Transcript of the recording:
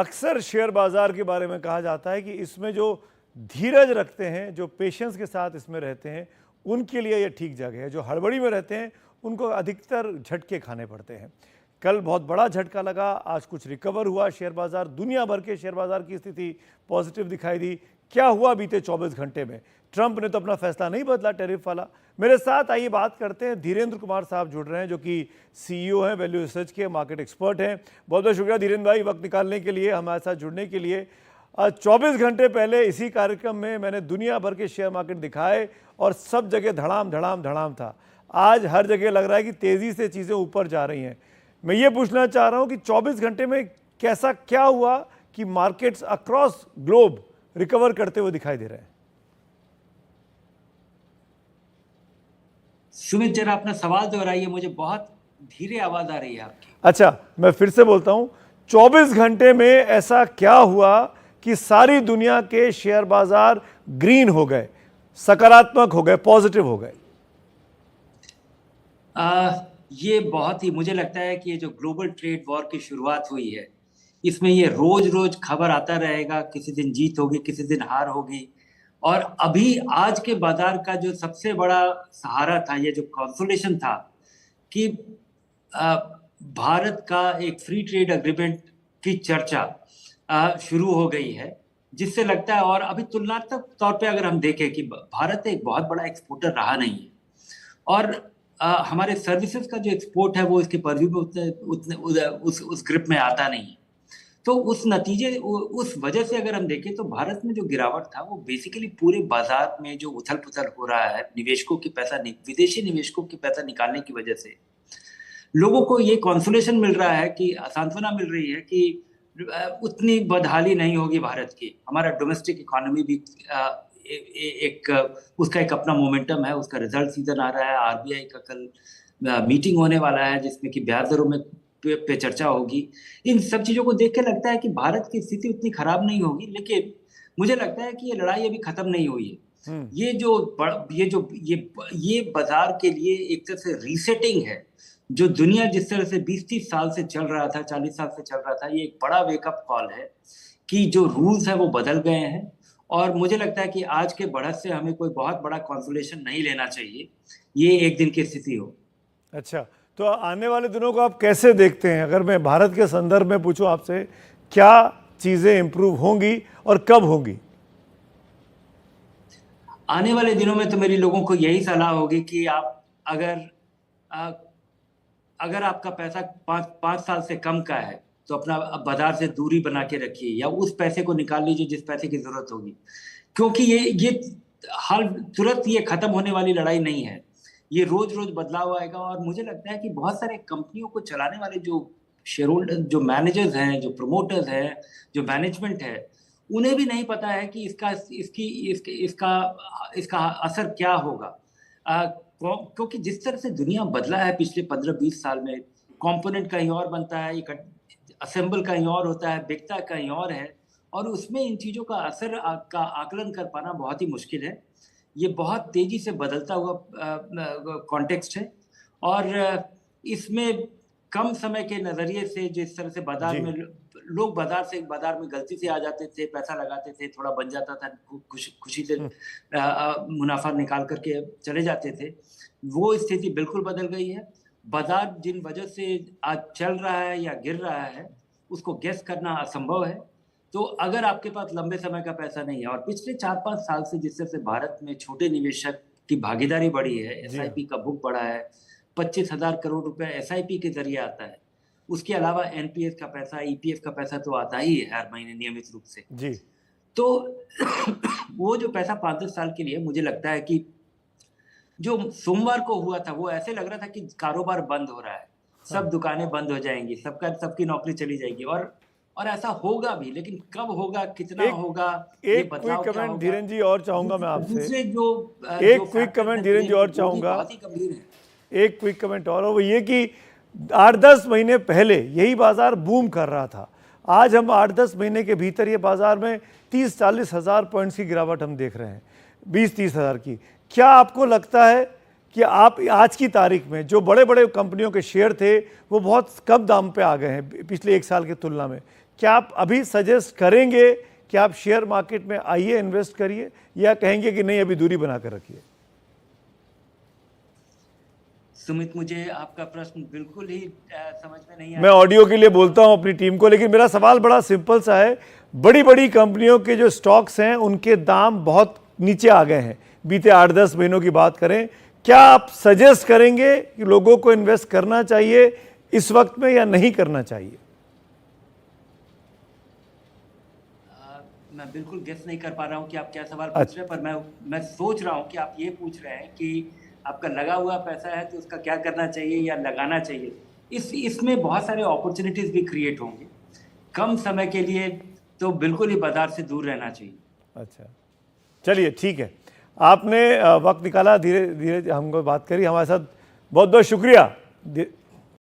अक्सर शेयर बाज़ार के बारे में कहा जाता है कि इसमें जो धीरज रखते हैं, जो पेशेंस के साथ इसमें रहते हैं, उनके लिए ये ठीक जगह है। जो हड़बड़ी में रहते हैं उनको अधिकतर झटके खाने पड़ते हैं। कल बहुत बड़ा झटका लगा, आज कुछ रिकवर हुआ शेयर बाज़ार। दुनिया भर के शेयर बाज़ार की स्थिति पॉजिटिव दिखाई दी। क्या हुआ बीते 24 घंटे में? ट्रंप ने तो अपना फैसला नहीं बदला टैरिफ वाला। मेरे साथ आइए बात करते हैं। धीरेन्द्र कुमार साहब जुड़ रहे हैं, जो कि सीईओ हैं, वैल्यू रिसर्च के मार्केट एक्सपर्ट हैं। बहुत बहुत शुक्रिया धीरेन्द्र भाई, वक्त निकालने के लिए, हमारे साथ जुड़ने के लिए। 24 घंटे पहले इसी कार्यक्रम में मैंने दुनिया भर के शेयर मार्केट दिखाए और सब जगह धड़ाम धड़ाम धड़ाम था। आज हर जगह लग रहा है कि तेज़ी से चीज़ें ऊपर जा रही हैं। मैं ये पूछना चाह रहा हूँ कि 24 घंटे में कैसा क्या हुआ कि मार्केट्स अक्रॉस ग्लोब रिकवर करते हुए दिखाई दे रहे हैं? सुमित, जरा अपना सवाल दोहराइए, मुझे बहुत धीरे आवाज आ रही है आपकी। अच्छा, मैं फिर से बोलता हूँ, 24 घंटे में ऐसा क्या हुआ कि सारी दुनिया के शेयर बाजार ग्रीन हो गए, सकारात्मक हो गए, पॉजिटिव हो गए? ये बहुत ही, मुझे लगता है कि ये जो ग्लोबल ट्रेड वॉर की शुरुआत हुई है, इसमें ये रोज रोज खबर आता रहेगा। किसी दिन जीत होगी, किसी दिन हार होगी। और अभी आज के बाजार का जो सबसे बड़ा सहारा था, ये जो कंसोलेशन था कि भारत का एक फ्री ट्रेड एग्रीमेंट की चर्चा शुरू हो गई है, जिससे लगता है, और अभी तुलनात्मक तौर पे अगर हम देखें कि भारत एक बहुत बड़ा एक्सपोर्टर रहा नहीं है, और हमारे सर्विसेज का जो एक्सपोर्ट है वो इसके परव्यू में उतने उस ग्रिप में आता नहीं है। तो उस वजह से अगर हम देखें तो भारत में जो गिरावट था वो बेसिकली पूरे बाजार में जो उथल पुथल हो रहा है, निवेशकों की विदेशी निवेशकों की पैसा निकालने की वजह से लोगों को ये कॉन्सोलेशन मिल रहा है, कि सांत्वना मिल रही है कि उतनी बदहाली नहीं होगी भारत की। हमारा डोमेस्टिक इकोनॉमी भी उसका एक अपना मोमेंटम है, उसका रिजल्ट सीजन आ रहा है। आरबीआई का कल मीटिंग होने वाला है, जिसमें कि ब्याज दरों में पे चर्चा होगी। इन सब चीजों को देख के लगता है कि भारत की स्थिति उतनी खराब नहीं होगी, लेकिन मुझे लगता है कि ये लड़ाई अभी खत्म नहीं हुई है। ये बाजार के लिए एक तरह से रीसेटिंग है। जो दुनिया जिस तरह से 20-30 साल से चल रहा था, 40 साल से चल रहा था, ये एक बड़ा वेकअप कॉल है कि जो रूल्स है वो बदल गए हैं। और मुझे लगता है कि आज के बढ़त से हमें कोई बहुत बड़ा कॉन्सोलेशन नहीं लेना चाहिए, ये एक दिन की स्थिति हो। अच्छा, तो आने वाले दिनों को आप कैसे देखते हैं? अगर मैं भारत के संदर्भ में पूछूं आपसे, क्या चीजें इंप्रूव होंगी और कब होंगी? आने वाले दिनों में तो मेरी लोगों को यही सलाह होगी कि आप अगर आपका पैसा 5 साल से कम का है तो अपना बाजार से दूरी बना के रखिए, या उस पैसे को निकाल लीजिए जिस पैसे की जरूरत होगी, क्योंकि ये हाल तुरंत ये खत्म होने वाली लड़ाई नहीं है। ये रोज रोज बदलाव आएगा। और मुझे लगता है कि बहुत सारे कंपनियों को चलाने वाले जो शेयर होल्डर, जो मैनेजर्स हैं, जो प्रमोटर्स हैं, जो मैनेजमेंट है, उन्हें भी नहीं पता है कि इसका असर क्या होगा। क्योंकि जिस तरह से दुनिया बदला है पिछले 15-20 साल में, कंपोनेंट कहीं और बनता है, असेंबल कहीं और होता है, बिकता कहीं और है, और उसमें इन चीज़ों का असर का आकलन कर पाना बहुत ही मुश्किल है। ये बहुत तेजी से बदलता हुआ कॉन्टेक्स्ट है, और इसमें कम समय के नज़रिए से जिस तरह से बाजार में लोग बाजार में गलती से आ जाते थे, पैसा लगाते थे, थोड़ा बन जाता था, खुशी से मुनाफा निकाल करके चले जाते थे, वो स्थिति बिल्कुल बदल गई है। बाजार जिन वजह से आज चल रहा है या गिर रहा है, उसको गेस करना असंभव है। तो अगर आपके पास लंबे समय का पैसा नहीं है, और पिछले 4-5 साल से जिस तरह से भारत में छोटे निवेशक की भागीदारी बढ़ी है, एसआईपी का बुक बढ़ा है, 25,000 करोड़ रुपए एसआईपी के जरिए आता है। उसके अलावा एनपीएस का पैसा, ईपीएफ का पैसा तो आता ही है हर महीने नियमित रूप से जी। तो वो जो पैसा 5-10 साल के लिए, मुझे लगता है कि जो सोमवार को हुआ था वो ऐसे लग रहा था कि कारोबार बंद हो रहा है, सब दुकानें बंद हो जाएंगी, सबकी नौकरी चली जाएगी, और ऐसा होगा भी, लेकिन कब होगा, कितना होगा, एक क्विक कमेंट धीरेन्द्र जी और चाहूंगा मैं आपसे। एक क्विक कमेंट धीरेन्द्र जी और चाहूंगा, एक क्विक कमेंट और, वो ये कि 8-10 महीने पहले यही बाजार बूम कर रहा था। आज हम 8-10 महीने के भीतर ये बाजार में 30-40 हज़ार पॉइंट्स की गिरावट हम देख रहे हैं, 20-30 हज़ार की। क्या आपको लगता है कि आप आज की तारीख में जो बड़े बड़े कंपनियों के शेयर थे वो बहुत कम दाम पे आ गए हैं पिछले 1 साल की तुलना में? क्या आप अभी सजेस्ट करेंगे कि आप शेयर मार्केट में आइए, इन्वेस्ट करिए, या कहेंगे कि नहीं अभी दूरी बनाकर रखिए? सुमित, मुझे आपका प्रश्न बिल्कुल ही समझ में नहीं आया। मैं ऑडियो के लिए बोलता हूं अपनी टीम को, लेकिन मेरा सवाल बड़ा सिंपल सा है। बड़ी बड़ी कंपनियों के जो स्टॉक्स हैं उनके दाम बहुत नीचे आ गए हैं बीते 8-10 महीनों की बात करें। क्या आप सजेस्ट करेंगे कि लोगों को इन्वेस्ट करना चाहिए इस वक्त में या नहीं करना चाहिए? मैं बिल्कुल गेस नहीं कर पा रहा हूँ कि आप क्या सवाल पूछ रहे हैं, पर मैं सोच रहा हूँ कि आप ये पूछ रहे हैं कि आपका लगा हुआ पैसा है तो उसका क्या करना चाहिए या लगाना चाहिए। इसमें बहुत सारे अपॉर्चुनिटीज भी क्रिएट होंगे। कम समय के लिए तो बिल्कुल ही बाजार से दूर रहना चाहिए। अच्छा, चलिए ठीक है, आपने वक्त निकाला, धीरे धीरे हमको बात करी, हमारे साथ बहुत बहुत शुक्रिया।